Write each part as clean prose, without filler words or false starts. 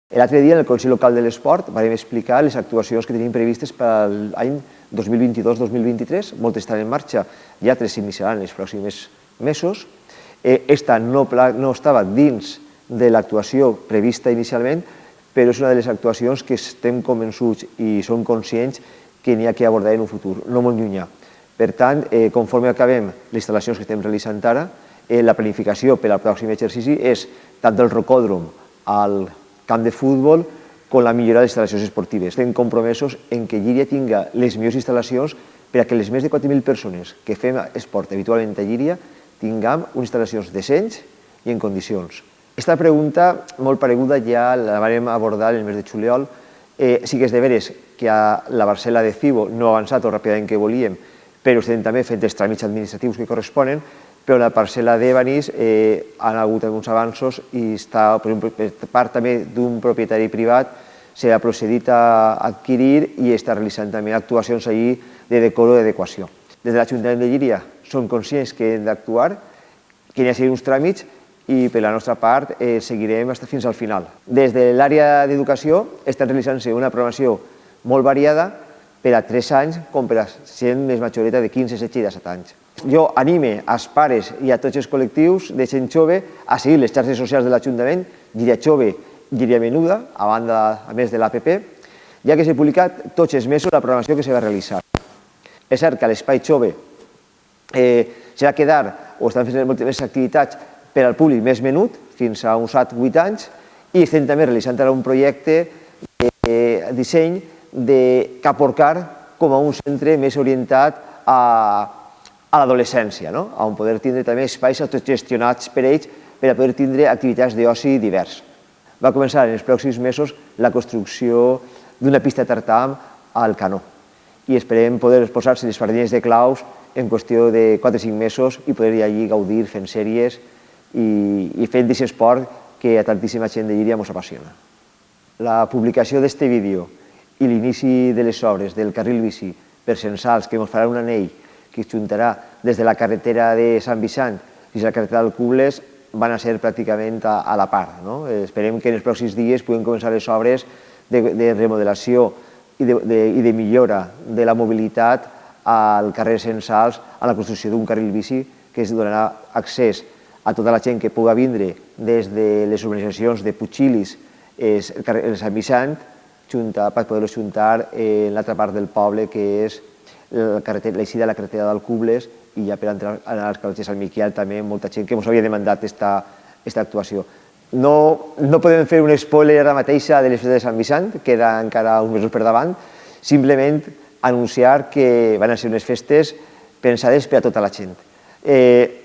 L'altre dia, en el Consell Local de l'Esport, vam explicar les actuacions que tenim previstes per l'any 2022-2023. Moltes estan en marxa, i altres s'iniciaran en els pròxims mesos. Esta no estava dins de l'actuació prevista inicialment, però és una de les actuacions que estem convençuts i som conscients que n'hi ha que abordar en un futur, no molt llunyà. Per tant, conforme acabem les instal·lacions que estem realitzant ara, la planificació per al pròxim exercici és tant del rocòdrom al camp de futbol com la millora de les instal·lacions esportives. Estem compromesos en que Llíria tinga les millors instal·lacions per a que les més de 4.000 persones que fem esport habitualment a Llíria tinguem unes instal·lacions decents i en condicions. Aquesta pregunta, molt pareguda, ja la vam abordar el mes de juliol. Sí que és de veres que la parcel·la de Cibo no ha avançat el ràpidament que volíem, però estem també fent els tràmits administratius que corresponen, però la parcel·la d'Evanis han hagut alguns avanços i està, per part també d'un propietari privat, s'ha procedit a adquirir i està realitzant també actuacions allí de decoro i d'adequació. Des de l'Ajuntament de Llíria som conscients que hem d'actuar, que n'hi ha uns tràmits i per la nostra part seguirem fins al final. Des de l'àrea d'educació estan realitzant-se una programació molt variada per a 3 anys com per a gent més majoreta de 15, 16 i 17 anys. Jo anime als pares i a tots els col·lectius de gent jove a seguir les xarxes socials de l'Ajuntament, Llíria Jove, Llíria Menuda, a banda, a més de l'APP, ja que s'ha publicat tots els mesos la programació que s'ha de realitzar. És cert que a l'Espai Jove s'ha de quedar, o estan fent moltes més activitats per al públic més menut, fins a uns 7-8 anys, i estem també realitzant ara un projecte de disseny de Caporcar com a un centre més orientat a l'adolescència, on poder tindre també espais autogestionats per ells per a poder tindre activitats d'oci divers. Va començar en els pròxims mesos la construcció d'una pista de tartam al Canó i esperem poder posar-se les fardines de claus en qüestió de 4 o 5 mesos i poder ir allí gaudir fent sèries i fent d'aquest esport que a tantíssima gent de Llíria ens apassiona. La publicació d'aquest vídeo i l'inici de les obres del carril bici per Censals, que ens farà un anell que es juntarà des de la carretera de Sant Vicent fins a la carretera d'Alcubles, van a ser pràcticament a la part. Esperem que en els pròxims dies puguem començar les obres de remodelació i de millora de la mobilitat al carrer Censals a la construcció d'un carril bici que es donarà accés a tota la gent que pugui vindre des de les urbanitzacions de Puig-Xilis, el Sant Vicent, per poder-los juntar en l'altra part del poble, que és l'eixida de la carretera d'Alcubles, i ja per entrar a les carreteres de Sant Miquel també molta gent que ens havia demandat aquesta actuació. No podem fer un spoiler ara mateixa de les festes de Sant Vicent, queda encara uns mesos per davant, simplement anunciar que van ser unes festes pensades per a tota la gent.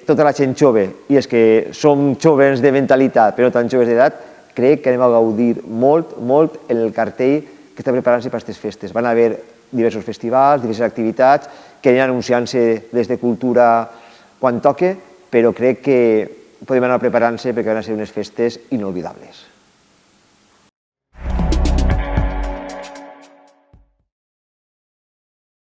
Tota la gent jove i els que som joves de mentalitat però no tan joves d'edat, crec que anem a gaudir molt, molt el cartell que està preparant-se per a aquestes festes. Van haver diversos festivals, diverses activitats que aniran anunciant-se des de cultura quan toque, però crec que podem anar preparant-se perquè van ser unes festes inolvidables.